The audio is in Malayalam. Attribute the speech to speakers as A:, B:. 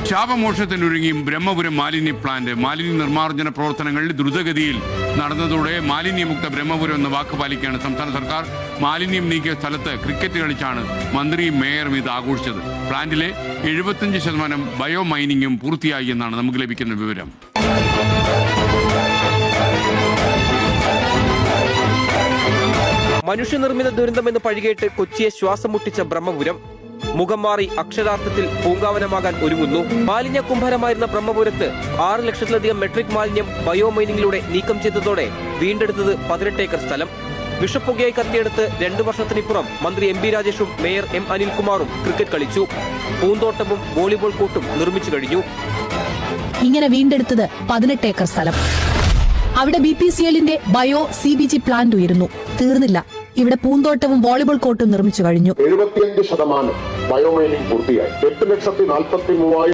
A: ശാപമോക്ഷത്തിനൊരുങ്ങി ബ്രഹ്മപുരം മാലിന്യ പ്ലാന്റ്. മാലിന്യ നിർമ്മാർജ്ജന പ്രവർത്തനങ്ങൾ ദ്രുതഗതിയിൽ നടന്നതോടെ മാലിന്യമുക്ത ബ്രഹ്മപുരം എന്ന വാക്ക് പാലിക്കുകയാണ് സംസ്ഥാന സർക്കാർ. മാലിന്യം നീക്കിയ സ്ഥലത്ത് ക്രിക്കറ്റ് കളിച്ചാണ് മന്ത്രിയും മേയറും ഇത് ആഘോഷിച്ചത്. പ്ലാന്റിലെ 75% ബയോ മൈനിങ്ങും പൂർത്തിയായി എന്നാണ് നമുക്ക് ലഭിക്കുന്ന വിവരം.
B: മനുഷ്യനിർമ്മിത ദുരന്തമെന്ന് പഴികേട്ട് കൊച്ചിയെ ശ്വാസം മുട്ടിച്ച ബ്രഹ്മപുരം മുഖം മാറി അക്ഷരാർത്ഥത്തിൽ പൂങ്കാവനമാകാൻ ഒരുങ്ങുന്നു. മാലിന്യ കുംഭരമായിരുന്ന ബ്രഹ്മപുരത്ത് 6 ലക്ഷത്തിലധികം മെട്രിക് മാലിന്യം ബയോ മൈനിങ്ങിലൂടെ നീക്കം ചെയ്തതോടെ വീണ്ടെടുത്തത് 18 ഏക്കർ സ്ഥലം. വിഷപ്പുകയായി കത്തിയെടുത്ത് 2 വർഷത്തിനിപ്പുറം മന്ത്രി എം പി രാജേഷും മേയർ എം അനിൽകുമാറും ക്രിക്കറ്റ് കളിച്ചു. പൂന്തോട്ടവും വോളിബോൾ കോർട്ടും നിർമ്മിച്ചു കഴിഞ്ഞു.
C: ഇങ്ങനെ വീണ്ടെടുത്തത് 18 ഏക്കർ സ്ഥലം. അവിടെ BPCLന്റെ ബയോ CBG പ്ലാന്റ് ഉയരുന്നു. തീർന്നില്ല, ഇവിടെ പൂന്തോട്ടവും വോളിബോൾ കോർട്ടും നിർമ്മിച്ചു കഴിഞ്ഞു.
D: 75% ബയോമൈനിങ് പൂർത്തിയായി. 8,43,000